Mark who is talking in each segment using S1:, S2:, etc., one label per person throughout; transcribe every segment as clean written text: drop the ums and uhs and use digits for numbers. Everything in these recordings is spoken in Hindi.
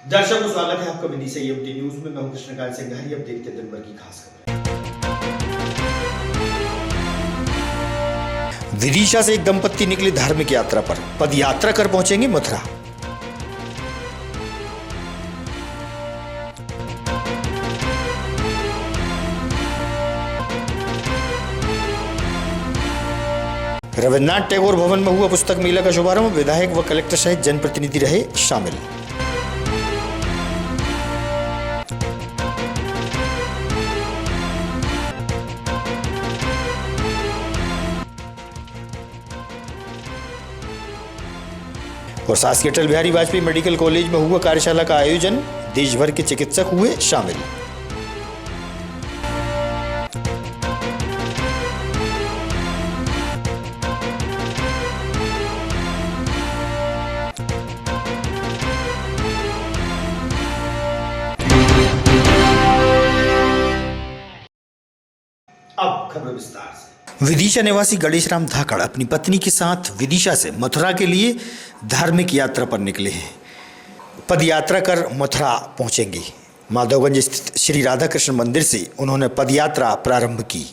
S1: दर्शकों स्वागत है आपका विदिशा यूटी न्यूज में। मैं हूं कृष्णकांत सिंघारी। अब देखते हैं दिन भर की खास खबरें। विदिशा से एक दंपत्ति निकले धार्मिक यात्रा पर, पद यात्रा कर पहुंचेंगे मथुरा। रविन्द्रनाथ टैगोर भवन में हुआ पुस्तक मेला का शुभारंभ। विधायक व कलेक्टर सहित जनप्रतिनिधि रहे शामिल। और शासकीय अटल बिहारी वाजपेयी मेडिकल कॉलेज में हुआ कार्यशाला का आयोजन। देश भर के चिकित्सक हुए शामिल। अब खबर विस्तार से। विदिशा निवासी गणेश राम धाकड़ अपनी पत्नी के साथ विदिशा से मथुरा के लिए धार्मिक यात्रा पर निकले हैं। पद यात्रा कर मथुरा पहुंचेंगे। माधवगंज स्थित श्री राधा कृष्ण मंदिर से उन्होंने पद यात्रा प्रारंभ की।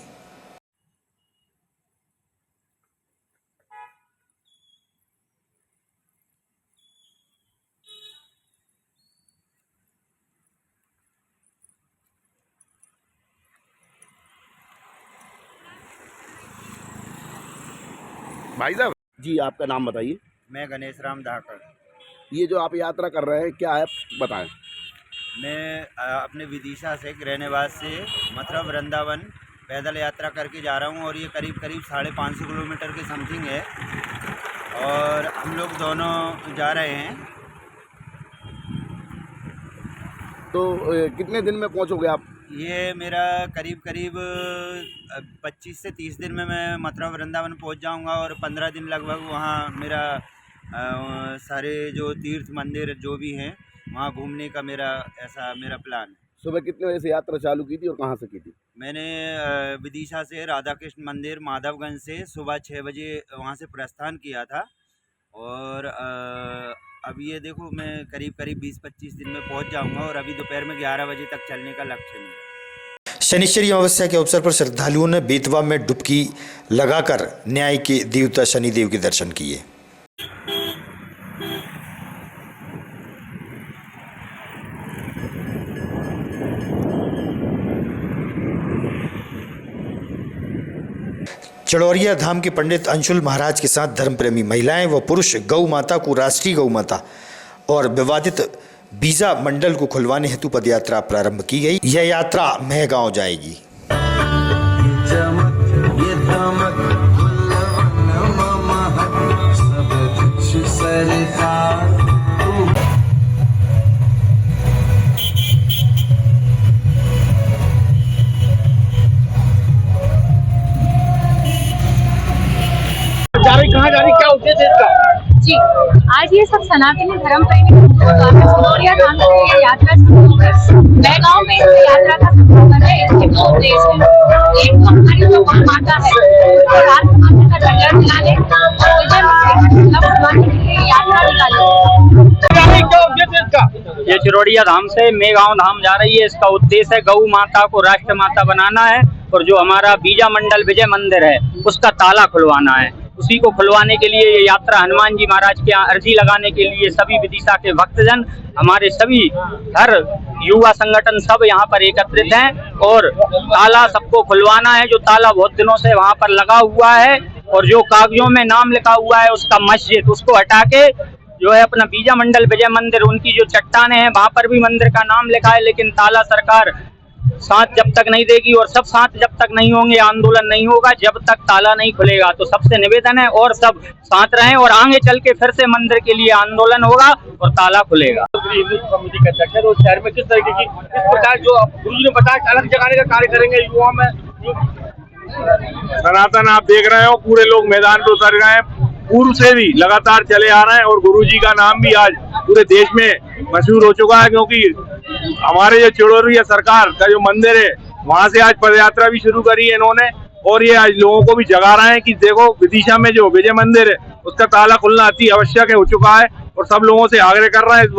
S2: भाई साहब जी, आपका नाम बताइए।
S3: मैं गणेश राम धाकड़।
S2: ये जो आप यात्रा कर रहे हैं क्या है, बताएं।
S3: मैं अपने विदिशा से गृहनिवास से मथुरा वृंदावन पैदल यात्रा करके जा रहा हूँ और ये करीब 550 किलोमीटर के समथिंग है और हम लोग दोनों जा रहे हैं।
S2: तो कितने दिन में पहुंचोगे आप?
S3: ये मेरा करीब 25 से 30 दिन में मैं मथुरा वृंदावन पहुंच जाऊंगा और 15 दिन लगभग वहाँ मेरा सारे जो तीर्थ मंदिर जो भी हैं वहाँ घूमने का मेरा प्लान है।
S2: सुबह कितने बजे से यात्रा चालू की थी और कहाँ से की थी?
S3: मैंने विदिशा से राधा कृष्ण मंदिर माधवगंज से सुबह 6 बजे वहाँ से प्रस्थान किया था और अब ये देखो मैं करीब 20-25 दिन में पहुँच जाऊँगा और अभी दोपहर में 11 बजे तक चलने का लक्ष्य है मेरा।
S1: शनिश्चरी अमावस्या के अवसर पर श्रद्धालुओं ने बेतवा में डुबकी लगाकर न्याय के देवता शनिदेव के दर्शन किए। चड़ौरिया धाम के पंडित अंशुल महाराज के साथ धर्मप्रेमी महिलाएं व पुरुष गौ माता को राष्ट्रीय गौ माता और विवादित बीजा मंडल को खुलवाने हेतु पदयात्रा प्रारंभ की गई। यह यात्रा महगांव जाएगी।
S2: कहाँ जा रही, क्या उद्देश्य है इसका?
S4: जी, आज ये सब सनातनी धर्म प्रेमी चड़ौरिया धाम से ये यात्रा शुरू है। महगांव में इस यात्रा का संबोधन है। इसके दो उद्देश्य हैं। एक तो हमारी जो गौ माता है उसको राष्ट्र माता का दर्जा दिलाने और विजय के लिए यात्रा निकाली।
S2: क्या उद्देश्य है इसका?
S5: ये चड़ौरिया धाम से मेगांव धाम जा रही है। इसका उद्देश्य है गौ माता को राष्ट्र माता बनाना है और जो हमारा बीजा मंडल विजय मंदिर है उसका ताला खुलवाना है। उसी को खुलवाने के लिए ये यात्रा हनुमान जी महाराज के यहाँ अर्जी लगाने के लिए सभी विदिशा के भक्तजन, हमारे सभी हर युवा संगठन सब यहाँ पर एकत्रित हैं और ताला सबको खुलवाना है। जो ताला बहुत दिनों से वहाँ पर लगा हुआ है और जो कागजों में नाम लिखा हुआ है उसका मस्जिद, उसको हटा के जो है अपना बीजा मंडल विजय मंदिर, उनकी जो चट्टानें हैं वहाँ पर भी मंदिर का नाम लिखा है, लेकिन ताला सरकार साथ जब तक नहीं देगी और सब साथ जब तक नहीं होंगे आंदोलन नहीं होगा, जब तक ताला नहीं खुलेगा। तो सबसे निवेदन है और सब साथ रहें और आगे चल के फिर से मंदिर के लिए आंदोलन होगा और ताला खुलेगा।
S2: हिंदू कमेटी के अध्यक्ष है, तो शहर में किस तरीके की इस प्रकार जो गुरुजी ने बताया अलग जगाने का कार्य करेंगे युवाओं में।
S6: सनातन आप देख रहे हो, पूरे लोग मैदान पे उतर गए हैं, पूर्व से भी लगातार चले आ रहे हैं और गुरुजी का नाम भी आज पूरे देश में मशहूर हो चुका है, क्योंकि हमारे जो चड़ौरिया सरकार का जो मंदिर है वहां से आज पदयात्रा भी शुरू करी है इन्होंने और ये आज लोगों को भी जगा रहे हैं कि देखो विदिशा में जो विजय मंदिर है उसका ताला खुलना अति आवश्यक हो चुका है और सब लोगों से आग्रह कर रहे हैं इस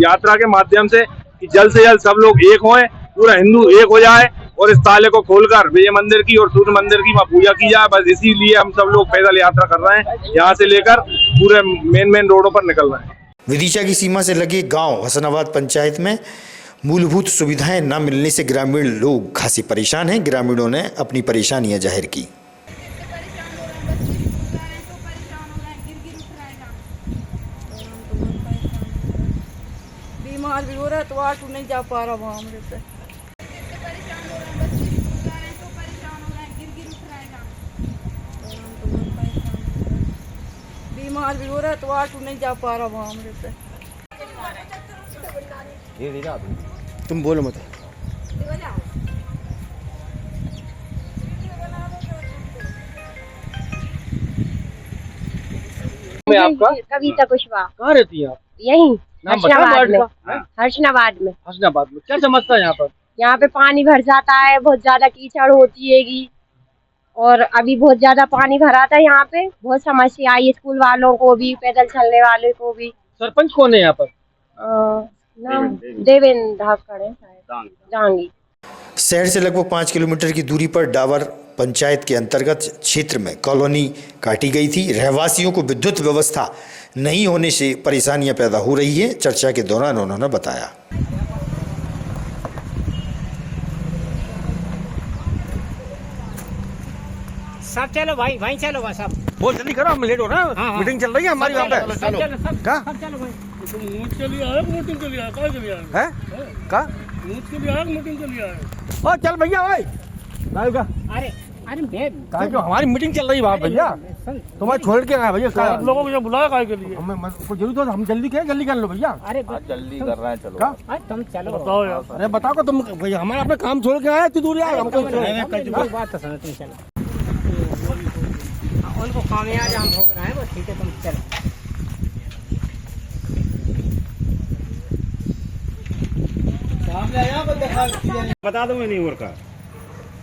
S6: यात्रा के माध्यम से कि जल्द से जल्द सब लोग एक हों, पूरा हिंदू एक हो जाए और इस ताले को खोलकर विजय मंदिर की और सूर्य मंदिर की वहाँ पूजा की जाए। बस इसीलिए हम सब लोग पैदल यात्रा कर रहे हैं, यहाँ से लेकर पूरे मेन रोडों पर निकल रहे हैं।
S1: विदिशा की सीमा से लगे गांव हसनाबाद पंचायत में मूलभूत सुविधाएं न मिलने से ग्रामीण लोग खासी परेशान हैं। ग्रामीणों ने अपनी परेशानियां जाहिर की।
S7: बीमार भी हो रहा है तो ऑटो नहीं जा पा रहा वहाँ मेरे से। बीमार भी हो रहा है तो ऑटो नहीं जा पा रहा वहाँ मेरे से।
S1: तुम बोलो मत।
S6: मैं आपका
S8: कविता कुशवाहा।
S6: कहाँ रहती हैं आप?
S8: यही
S6: नाम बताओ
S8: हर्षनाबाद में।
S6: वार्ड का?
S8: हर्षनाबाद में।
S6: हसनाबाद में क्या समस्या है यहाँ पर?
S8: यहाँ पे पानी भर जाता है, बहुत ज्यादा कीचड़ होती हैगी और अभी बहुत ज्यादा पानी भरा था यहाँ पे। बहुत समस्या आई स्कूल वालों को भी, पैदल चलने वाले को भी।
S6: सरपंच कौन है यहाँ पर?
S8: नाम देवेंद्र धाकड़ है शायद, डांगी।
S1: शहर से लगभग 5 किलोमीटर की दूरी पर डावर पंचायत के अंतर्गत क्षेत्र में कॉलोनी काटी गई थी। रहवासियों को विद्युत व्यवस्था नहीं होने से परेशानियां पैदा हो रही है। चर्चा के दौरान उन्होंने बताया।
S5: सब चलो भाई, भाई चलो बस सब।
S6: बहुत जल्दी करो, हम लेट हो रहा है। मीटिंग चल रही है हमारी यहाँ पे। क्या
S5: चलो भाई।
S6: है का? ओ चल भैया भाई,
S5: अरे अरे मैं
S6: क्यों हमारी मीटिंग चल रही है वहाँ भैया, तुम्हारे छोड़ के आए भैया। आप लोगों को बुलाया काय के लिए? हमें जरूरी तो हम जल्दी कर लो भैया।
S5: अरे
S6: जल्दी कर रहे हैं, चलो
S5: तुम चलो
S6: बताओ यार। अरे बताओ को तुम भैया, हमारे अपने काम छोड़ के आए इतनी दूर यार। हमको
S5: बात तो सुनो, तुम चलो। उनको कामयाब हम भोग रहे हैं, वो ठीक है, तुम चलो।
S3: बता दूंगा नहीं और का।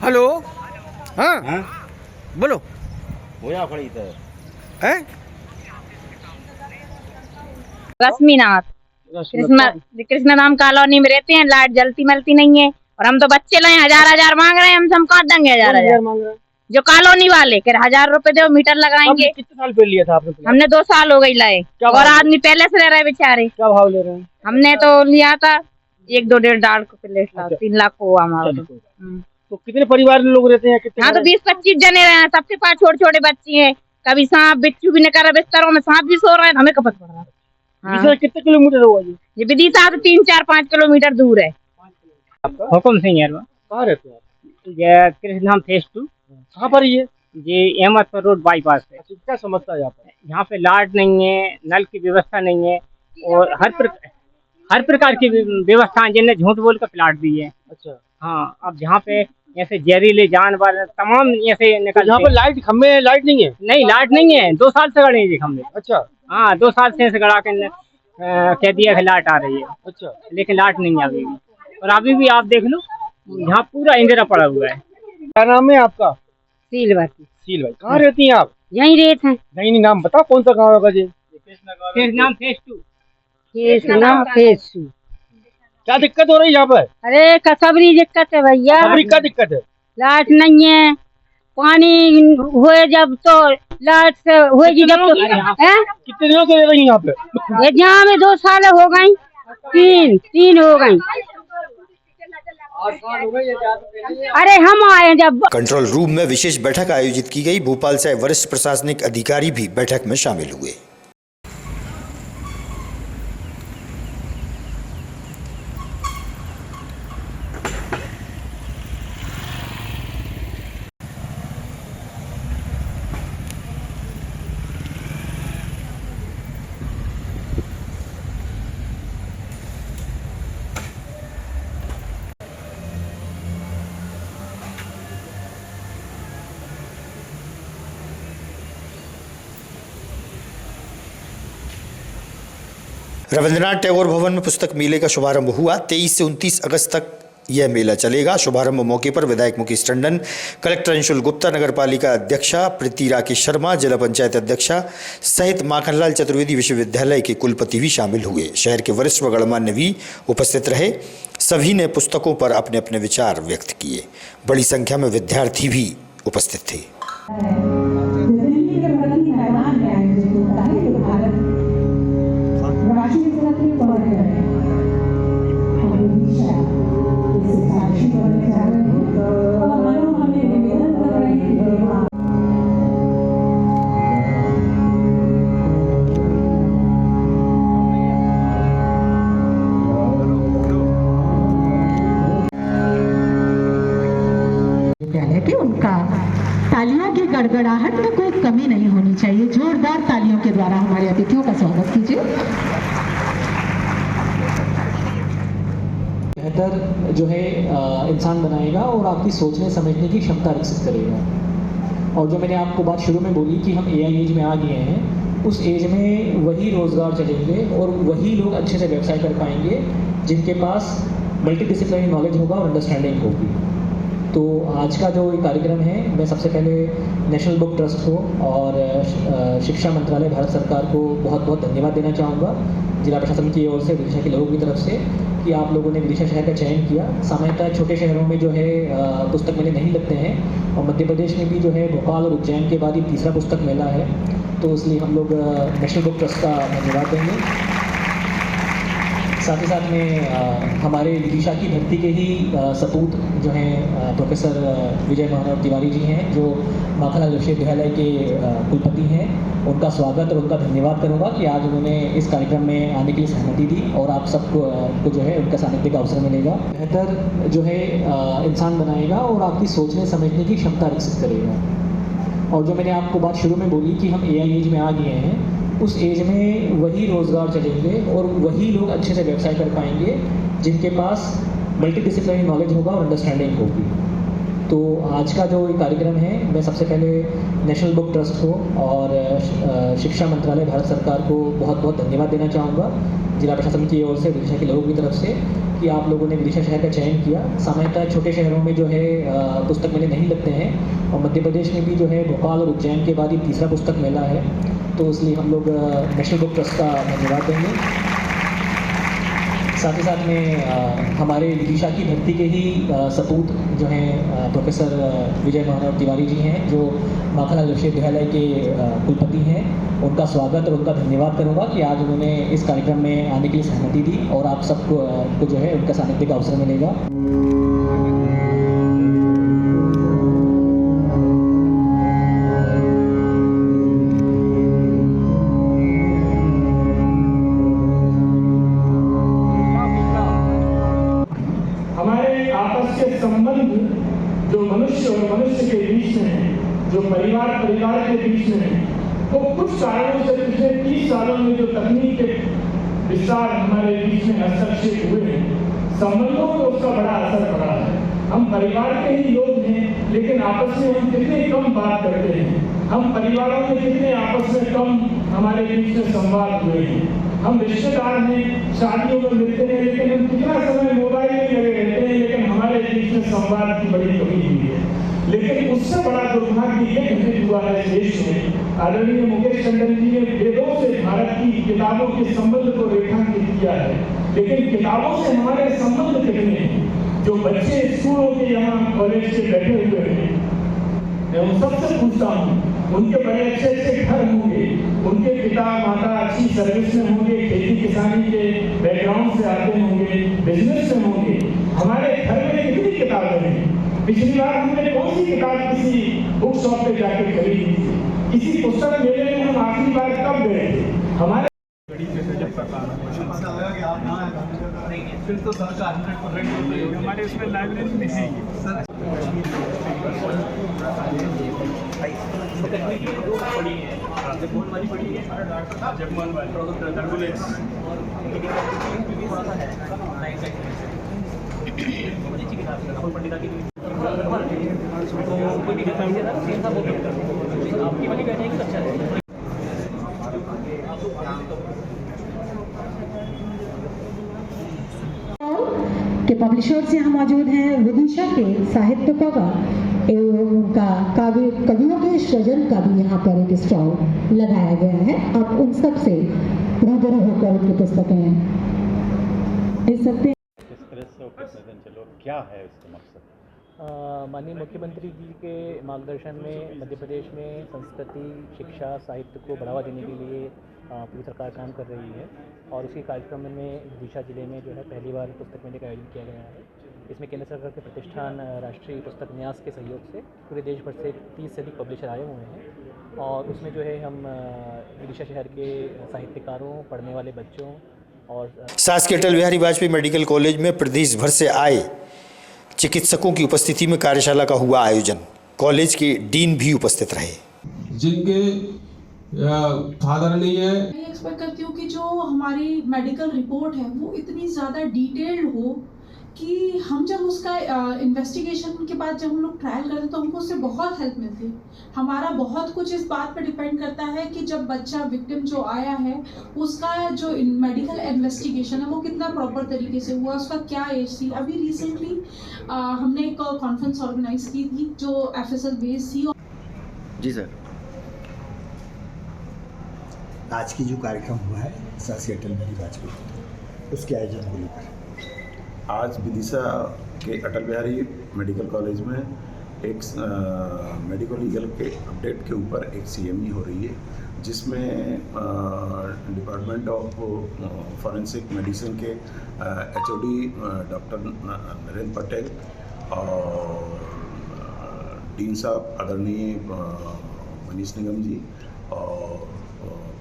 S6: हेलो, हाँ बोलो।
S3: होया खड़ी तो
S6: है
S8: रश्मिनाथ कृष्ण धाम कॉलोनी में रहते हैं। लाइट जलती मलती नहीं है और हम तो बच्चे लाए 1000 मांग रहे हैं। हम कहाँ देंगे 1000
S6: मांग रहे हैं?
S8: जो कॉलोनी वाले कह 1000 रुपए दो, मीटर लगाएंगे।
S6: कितने साल पहले लिया था आपने?
S8: हमने 2 साल हो गई लाए और आदमी पहले से रह रहे बेचारे।
S6: क्या भाव ले रहे हैं?
S8: हमने तो लिया था 1-2 को प्लेट ला, 3 लाख को हुआ हमारा।
S6: तो कितने परिवार में लोग रहते हैं? कितने?
S8: हाँ तो 20-25 जने रहे हैं। सबके पास छोटे बच्चे हैं। कभी सांप बिच्छू भी निकल रहा, बिस्तरों में सांप भी सो रहा है, हमें कपत पड़ रहा है।
S6: विदिशा कितने किलोमीटर होगा जी?
S8: ये विदिशा से 3-4-5 किलोमीटर दूर है।
S5: हुकुम सिंह यार,
S6: कहाँ रहते हैं?
S5: ये कृष्ण धाम फेज 2।
S6: कहाँ पर ये?
S5: ये अहमदपुर रोड बाईपास है।
S6: अच्छा, क्या समस्या है यहाँ पर?
S5: यहाँ पे लाइट नहीं है, नल की व्यवस्था नहीं है और हर प्रकार की व्यवस्था जिन्हें झूठ बोल कर प्लाट दी है।
S6: अच्छा
S5: हाँ, अब यहाँ पे ऐसे जहरीले जानवर तमाम ऐसे निकल।
S6: यहाँ पर लाइट खम्भे, लाइट नहीं है?
S5: नहीं, लाइट नहीं है। 2 साल से गड़े हैं जी खम्भे।
S6: अच्छा
S5: हाँ, 2 साल से गड़ा के कह दिया कि लाइट आ रही है।
S6: अच्छा,
S5: लेकिन लाइट नहीं आ गई और अभी भी आप देख लो यहाँ पूरा अंधेरा पड़ा हुआ है।
S6: क्या नाम है आपका?
S8: सीलवती।
S6: सील भाई, कहाँ रहती हैं आप?
S8: यही रेत है।
S6: नहीं नाम बताओ, कौन सा गाँव होगा जी?
S5: कृष्ण धाम फेज 2।
S6: क्या दिक्कत हो रही है यहाँ पर?
S8: अरे कसबरी दिक्कत है भैया।
S6: खबरी क्या दिक्कत है?
S8: लाइट नहीं है, पानी हुए जब तो लाइट से हुएगी जब तो है।
S6: कितने दिनों से रह रही हैं यहाँ पे?
S8: ये जहाँ में 2 साल हो गई, 3 हो गई। अरे हम आए जब।
S1: कंट्रोल रूम में विशेष बैठक आयोजित की गई। भोपाल से वरिष्ठ प्रशासनिक अधिकारी भी बैठक में शामिल हुए। रविंद्रनाथ टैगोर भवन में पुस्तक मेले का शुभारंभ हुआ। 23 से 29 अगस्त तक यह मेला चलेगा। शुभारंभ मौके पर विधायक मुकेश टंडन, कलेक्टर अंशुल गुप्ता, नगर पालिका अध्यक्षा प्रीति राकेश शर्मा, जिला पंचायत अध्यक्षा सहित माखनलाल चतुर्वेदी विश्वविद्यालय के कुलपति भी शामिल हुए। शहर के वरिष्ठ व गणमान्य भी उपस्थित रहे। सभी ने पुस्तकों पर अपने अपने विचार व्यक्त किए। बड़ी संख्या में विद्यार्थी भी उपस्थित थे।
S9: तालियों की गड़गड़ाहट में कोई कमी नहीं होनी चाहिए। जोरदार तालियों के द्वारा हमारे अतिथियों का स्वागत कीजिए।
S10: बेहतर जो है इंसान बनाएगा और आपकी सोचने समझने की क्षमता विकसित करेगा। और जो मैंने आपको बात शुरू में बोली कि हम AI एज में आ गए हैं, उस एज में वही रोजगार चलेंगे और वही लोग अच्छे से व्यवसाय कर पाएंगे जिनके पास मल्टीडिसिप्लिनरी नॉलेज होगा और अंडरस्टैंडिंग होगी। तो आज का जो कार्यक्रम है, मैं सबसे पहले नेशनल बुक ट्रस्ट को और शिक्षा मंत्रालय भारत सरकार को बहुत बहुत धन्यवाद देना चाहूँगा, जिला प्रशासन की ओर से, विदिशा के लोगों की तरफ से, कि आप लोगों ने विदिशा शहर का चयन किया। सामान्यतः छोटे शहरों में जो है पुस्तक मेले नहीं लगते हैं, और मध्य प्रदेश में भी जो है भोपाल और उज्जैन के बाद ही तीसरा पुस्तक मेला है। तो इसलिए हम लोग नेशनल बुक ट्रस्ट का धन्यवाद देंगे। साथ ही साथ में हमारे विदिशा की धरती के ही सपूत जो हैं प्रोफेसर विजय महाराव तिवारी जी हैं, जो माखनलाल विश्वविद्यालय के कुलपति हैं, उनका स्वागत और उनका धन्यवाद करूंगा कि आज उन्होंने इस कार्यक्रम में आने के लिए सहमति दी और आप सबको जो है उनका सानिध्य का अवसर मिलेगा। बेहतर जो है इंसान बनाएगा और आपकी सोचने समझने की क्षमता विकसित करेगा। और जो मैंने आपको बात शुरू में बोली कि हम AI एज में आ गए हैं, उस एज में वही रोजगार चलेंगे और वही लोग अच्छे से व्यवसाय कर पाएंगे जिनके पास मल्टीडिसिप्लिनरी नॉलेज होगा और अंडरस्टैंडिंग होगी। तो आज का जो कार्यक्रम है, मैं सबसे पहले नेशनल बुक ट्रस्ट को और शिक्षा मंत्रालय भारत सरकार को बहुत बहुत धन्यवाद देना चाहूँगा, जिला प्रशासन की ओर से, विदिशा के लोगों की तरफ से, कि आप लोगों ने विदिशा शहर का चयन किया। सामान्यतः छोटे शहरों में जो है पुस्तक मेले नहीं लगते हैं, और मध्य प्रदेश में भी जो है भोपाल और उज्जैन के बाद ही तीसरा पुस्तक मेला है। तो इसलिए हम लोग नेशनल बुक ट्रस्ट का धन्यवाद देंगे। साथ ही साथ में हमारे विदिशा की धरती के ही सपूत जो हैं प्रोफेसर विजय महाराव तिवारी जी हैं, जो माखनलाल विश्वविद्यालय के कुलपति हैं, उनका स्वागत और उनका धन्यवाद करूंगा कि आज उन्होंने इस कार्यक्रम में आने के लिए सहमति दी और आप सबको जो है उनका सानिध्य का अवसर मिलेगा।
S6: संबंध जो मनुष्य और मनुष्य के बीच में है, जो परिवार के बीच में है, वो कुछ कारणों से पिछले 30 सालों में जो तकनीक के विस्तार हमारे बीच में हस्तक्षेप हुए हैं, संबंधों को उसका बड़ा असर पड़ा है। हम परिवार के ही लोग हैं, लेकिन आपस में हम कितने कम बात करते हैं। हम परिवारों में कितने आपस में कम हमारे बीच में संवाद हुए हैं। हम रिश्तेदार हैं, शादियों में मिलते हैं, लेकिन हम कितना समय मोबाइल में लगे रहते हैं, लेकिन हमारे बीच में संवाद की बड़ी कमी हुई है। लेकिन उससे बड़ा दुर्भाग्य ये घटित हुआ है देश में। आदरणीय मुकेश टंडन जी ने वेदों से भारत की किताबों के संबंध को रेखांकित किया है, लेकिन किताबों से हमारे संबंध कितने हैं। जो बच्चे स्कूलों के यहाँ कॉलेज के बैठे हुए हैं, मैं उन सबसे पूछता हूँ, उनके बड़े अच्छे अच्छे घर होंगे, उनके पिता माता अच्छी सर्विस में होंगे, खेती किसानी के बैकग्राउंड से आते होंगे, बिजनेस में होंगे। हमारे घर में कितनी किताबें हैं? पिछली बार हमने कौन सी किताब किसी बुक शॉप पे जाकर खरीदी थी? किसी पुस्तक मेले में हम आखिरी बार कब गए थे? हमारे फिर तो सरकार 100% हमारे इसमें लाइब्रेरी में है सर। पड़ी है, बहुत वाली पड़ी है, जगमोहन वाली, टर्बुलेंस पंडिता की आपकी वाली बैठेगी तो अच्छा है।
S9: के पब्लिशर्स यहाँ मौजूद हैं। विदिशा के साहित्यकों का एवं उनका कवियों के सृजन का भी यहाँ पर एक स्टॉल लगाया गया है। आप उन सब से रूबरू होकर उनकी पुस्तकें देख सकते हैं।
S11: किस तरह से कितने दिन चलो, क्या है इसका मकसद?
S10: माननीय मुख्यमंत्री जी के मार्गदर्शन में मध्य प्रदेश में संस्कृति, शिक्षा, साहित्य को बढ़ावा देने के लिए पूरी सरकार काम कर रही है और उसी कार्यक्रम में विदिशा जिले में जो है पहली बार पुस्तक मेले का आयोजन किया गया है। इसमें केंद्र सरकार के प्रतिष्ठान राष्ट्रीय पुस्तक न्यास के सहयोग से पूरे देश भर से 30 से अधिक पब्लिशर आए हुए हैं और उसमें जो है हम विदिशा शहर के साहित्यकारों, पढ़ने वाले बच्चों और
S1: शासकीय अटल बिहारी वाजपेयी मेडिकल कॉलेज में प्रदेश भर से आए चिकित्सकों की उपस्थिति में कार्यशाला का हुआ आयोजन। कॉलेज के डीन भी उपस्थित रहे।
S12: जिनके फादर नहीं है,
S13: मैं एक्सपेक्ट करती हूँ कि जो हमारी मेडिकल रिपोर्ट है वो इतनी ज़्यादा डिटेल्ड हो कि हम जब उसका इन्वेस्टिगेशन के बाद जब हम लोग ट्रायल करते हैं तो हमको उससे बहुत हेल्प मिलती है। हमारा बहुत कुछ इस बात पर डिपेंड करता है कि जब बच्चा विक्टिम जो आया है उसका जो मेडिकल इन्वेस्टिगेशन है वो कितना प्रॉपर तरीके से हुआ, उसका क्या एज थी। अभी रिसेंटली हमने एक कॉन्फ्रेंस ऑर्गेनाइज की थी जो FSL बेस्ड थी।
S3: जी सर।
S1: आज की जो कार्यक्रम हुआ है शासकीय अटल बिहारी वाजपेयी, उसके आयोजन को लेकर
S14: आज विदिशा के अटल बिहारी मेडिकल कॉलेज में एक मेडिको लीगल के अपडेट के ऊपर एक CME हो रही है, जिसमें डिपार्टमेंट ऑफ फॉरेंसिक मेडिसिन के HOD डॉक्टर नरेंद्र पटेल और डीन साहब आदरणीय मनीष निगम जी और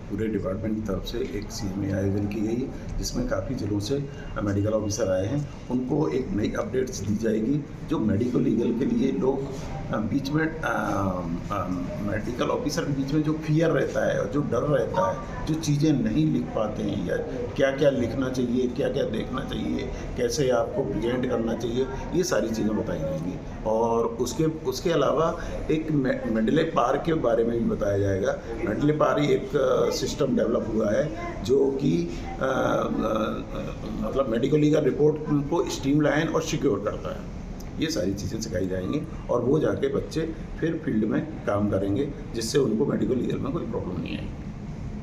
S14: पूरे डिपार्टमेंट की तरफ से एक CME आयोजन की गई है, जिसमें काफ़ी जिलों से मेडिकल ऑफिसर आए हैं। उनको एक नई अपडेट्स दी जाएगी जो मेडिको लीगल के लिए लोग बीच में मेडिकल ऑफिसर के बीच में जो फियर रहता है और जो डर रहता है, जो चीज़ें नहीं लिख पाते हैं या क्या क्या लिखना चाहिए, क्या क्या देखना चाहिए, कैसे आपको प्रेजेंट करना चाहिए, ये सारी चीज़ें बताई जाएंगी। और उसके अलावा एक मेडले पार के बारे में भी बताया जाएगा। मेडले पार ही एक सिस्टम डेवलप हुआ है जो कि मतलब मेडिको लीगल रिपोर्ट को स्ट्रीमलाइन और सिक्योर करता है। ये सारी चीज़ें सिखाई जाएंगी और वो जाके बच्चे फिर फील्ड में काम करेंगे, जिससे उनको मेडिको लीगल में कोई प्रॉब्लम नहीं आएगी।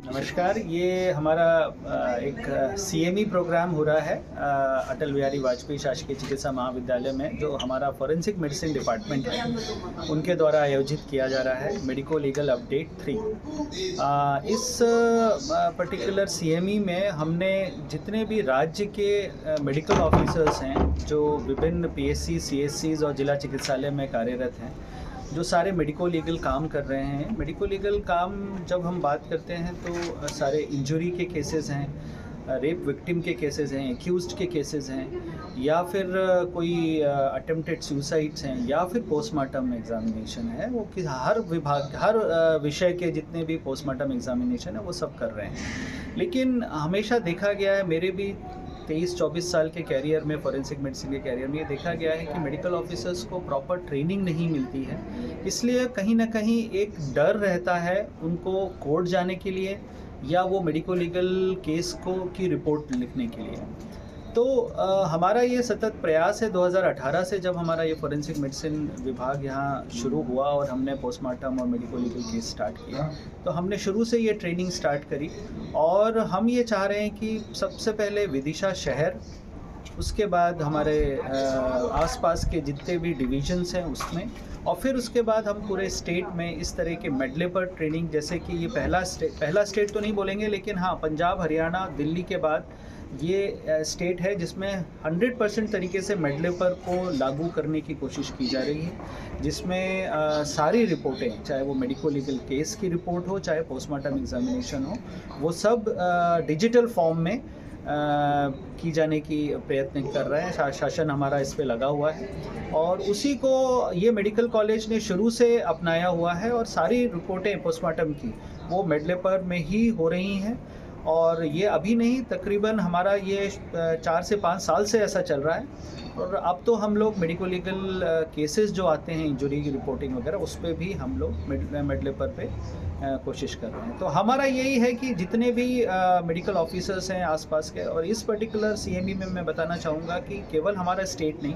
S15: नमस्कार, ये हमारा एक CME प्रोग्राम हो रहा है अटल बिहारी वाजपेयी शासकीय चिकित्सा महाविद्यालय में, जो हमारा फॉरेंसिक मेडिसिन डिपार्टमेंट है उनके द्वारा आयोजित किया जा रहा है। Medico legal update 3। इस पर्टिकुलर CME में हमने जितने भी राज्य के मेडिकल ऑफिसर्स हैं जो विभिन्न PSC, CSCs और जिला चिकित्सालय में कार्यरत हैं, जो सारे मेडिको लीगल काम कर रहे हैं। मेडिको लीगल काम जब हम बात करते हैं तो सारे इंजरी के केसेस हैं, रेप विक्टिम के केसेस हैं, एक्यूज्ड के केसेस हैं, या फिर कोई अटेम्प्टेड सुसाइड्स हैं, या फिर पोस्टमार्टम एग्जामिनेशन है। वो कि हर विभाग, हर विषय के जितने भी पोस्टमार्टम एग्जामिनेशन है वो सब कर रहे हैं। लेकिन हमेशा देखा गया है, मेरे भी 23-24 साल के कैरियर में, फॉरेंसिक मेडिसिन के कैरियर में, ये देखा गया है कि मेडिकल ऑफिसर्स को प्रॉपर ट्रेनिंग नहीं मिलती है। इसलिए कहीं ना कहीं एक डर रहता है उनको कोर्ट जाने के लिए या वो मेडिको लीगल केस की रिपोर्ट लिखने के लिए। तो हमारा ये सतत प्रयास है 2018 से, जब हमारा ये फॉरेंसिक मेडिसिन विभाग यहाँ शुरू हुआ और हमने पोस्टमार्टम और मेडिको लीगल केस स्टार्ट किया, तो हमने शुरू से ये ट्रेनिंग स्टार्ट करी और हम ये चाह रहे हैं कि सबसे पहले विदिशा शहर, उसके बाद हमारे आसपास के जितने भी डिवीजन्स हैं उसमें, और फिर उसके बाद हम पूरे स्टेट में इस तरह के मेडले पर ट्रेनिंग, जैसे कि ये पहला स्टेट तो नहीं बोलेंगे, लेकिन हाँ, पंजाब, हरियाणा, दिल्ली के बाद ये स्टेट है जिसमें 100% तरीके से मेडले पर को लागू करने की कोशिश की जा रही है, जिसमें सारी रिपोर्टें, चाहे वो मेडिको लीगल केस की रिपोर्ट हो, चाहे पोस्टमार्टम एग्जामिनेशन हो, वो सब डिजिटल फॉर्म में की जाने की प्रयत्न कर रहे हैं। शासन हमारा इस पे लगा हुआ है और उसी को ये मेडिकल कॉलेज ने शुरू से अपनाया हुआ है और सारी रिपोर्टें पोस्टमार्टम की वो मेडले पर में ही हो रही हैं और ये अभी नहीं, तकरीबन हमारा ये 4 से 5 साल से ऐसा चल रहा है। और अब तो हम लोग मेडिको लीगल केसेस जो आते हैं, इंजरी की रिपोर्टिंग वगैरह, उस पर भी हम लोग मिड लेवल पे कोशिश कर रहे हैं। तो हमारा यही है कि जितने भी मेडिकल ऑफिसर्स हैं आसपास के, और इस पर्टिकुलर CME में मैं बताना चाहूँगा कि केवल हमारा स्टेट नहीं,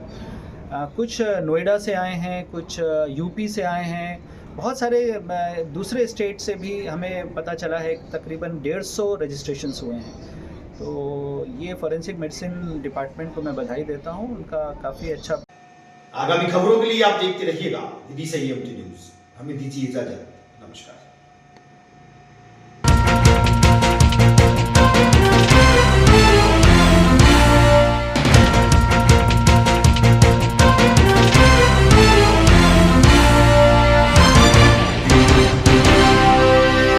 S15: कुछ नोएडा से आए हैं, कुछ यूपी से आए हैं, बहुत सारे दूसरे स्टेट से भी हमें पता चला है। तकरीबन 150 रजिस्ट्रेशंस हुए हैं। तो ये फॉरेंसिक मेडिसिन डिपार्टमेंट को मैं बधाई देता हूँ, उनका काफ़ी अच्छा।
S1: आगामी खबरों के लिए आप देखते रहिएगा विदिशा EMT न्यूज़। हमें दीजिए इजाजत। नमस्कार।